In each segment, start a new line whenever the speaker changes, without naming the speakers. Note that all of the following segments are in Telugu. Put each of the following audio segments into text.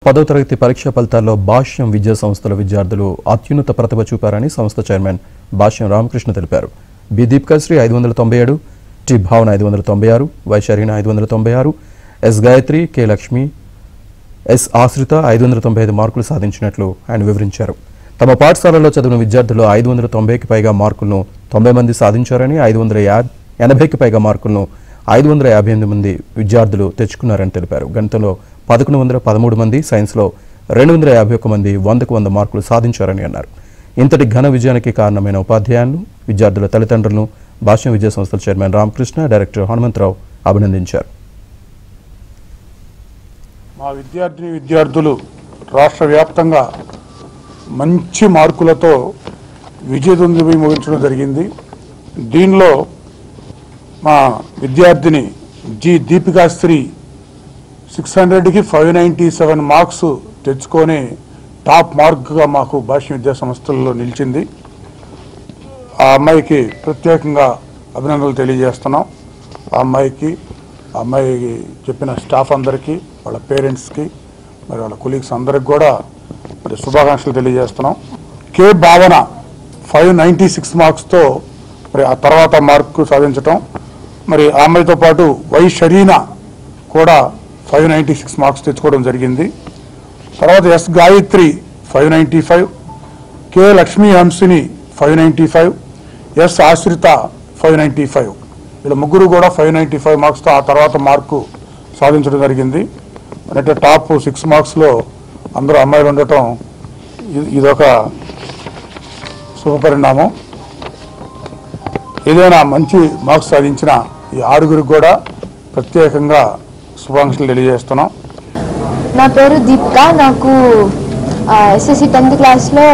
10వ తరగతి పరీక్ష ఫలితాల్లో భాష్యం విద్యా సంస్థల విద్యార్థులు అత్యున్నత ప్రతిభ చూపారని సంస్థ చైర్మన్ భాష్యం రామకృష్ణ తెలిపారు. B Deepikasri 597, T Bhavana 596, Y Sharina 596, S Gayathri, K Lakshmi, S ఆశ్రిత 595 మార్కులు సాధించినట్లు ఆయన వివరించారు. తమ పాఠశాలలో చదివిన విద్యార్థులు 590కి పైగా మార్కులను 90 మంది సాధించారని, 580కి పైగా మార్కులను 558 మంది విద్యార్థులు తెచ్చుకున్నారని తెలిపారు. గణితంలో 1113 మంది, సైన్స్లో 251 మంది 100కు 100 మార్కులు సాధించారని అన్నారు. ఇంతటి ఘన విజయానికి కారణమైన ఉపాధ్యాయులను, విద్యార్థుల తల్లిదండ్రులను భాష్యం విద్యా సంస్థల చైర్మన్ రామకృష్ణ, డైరెక్టర్ హనుమంతరావు అభినందించారు.
మా విద్యార్థులు రాష్ట్ర వ్యాప్తంగా మంచి మార్కులతో విజయదుందుభి ముగించడం జరిగింది. దీనిలో మా విద్యార్థిని జి దీపికాశ్రీ 600కి 597 మార్క్స్ తెచ్చుకొని టాప్ మార్క్గా మాకు భాష్యం విద్యా సంస్థల్లో నిలిచింది. ఆ అమ్మాయికి ప్రత్యేకంగా అభినందనలు తెలియజేస్తున్నాం. ఆ అమ్మాయికి చెప్పిన స్టాఫ్ అందరికీ, వాళ్ళ పేరెంట్స్కి, మరి వాళ్ళ కొలీగ్స్ అందరికి కూడా మరి శుభాకాంక్షలు తెలియజేస్తున్నాం. కే భావన 596 మార్క్స్తో మరి ఆ తర్వాత మార్కు సాధించటం, మరి ఆ అమ్మాయితో పాటు వై షరీనా కూడా 596 మార్క్స్ తెచ్చుకోవడం జరిగింది. తర్వాత S Gayatri 595, K Lakshmi Hamsini 595, S ఆశ్రిత 595, వీళ్ళ ముగ్గురు కూడా 595 మార్క్స్తో ఆ తర్వాత మార్కు సాధించడం జరిగింది. అంటే టాప్ 6 మార్క్స్లో అందరూ అమ్మాయిలు ఉండటం ఇదొక శుభపరిణామం. ఏదైనా మంచి మార్క్స్ సాధించిన ఈ 6గురికి కూడా ప్రత్యేకంగా శుభాకాంక్షలు తెలియజేస్తున్నాం.
నా పేరు దీపిక. నాకు ఎస్ఎస్సి 10th క్లాస్లో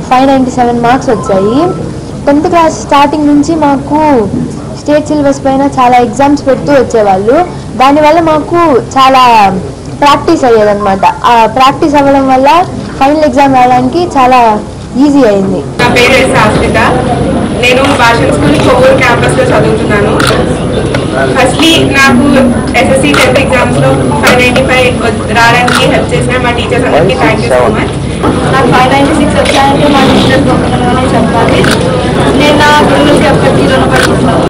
597 మార్క్స్ వచ్చాయి. 10th క్లాస్ స్టార్టింగ్ నుంచి మాకు స్టేట్ సిలబస్ పైన చాలా ఎగ్జామ్స్ పెడుతూ వచ్చేవాళ్ళు. దానివల్ల మాకు చాలా ప్రాక్టీస్ అయ్యేదన్నమాట. ఆ ప్రాక్టీస్ అవ్వడం వల్ల ఫైనల్ ఎగ్జామ్ రాయడానికి చాలా ఈజీ అయింది.
నా పేరు ఎస్ ఆశ్రిత. నేను భాషణ స్కూల్ కొవ్వూరు క్యాంపస్లో చదువుతున్నాను. ఫస్ట్లీ నాకు ఎస్ఎస్సి 10th ఎగ్జామ్స్లో 595 రావడానికి హెల్ప్ చేసిన మా టీచర్స్ అందరికీ థ్యాంక్ యూ సో మచ్.
నాకు 596 వచ్చాయంటే మా టీచర్స్ గొప్పతనమనే చెప్పాలి. నేను నా గురువులకి ఎప్పటికీ రుణపడుతున్నాను.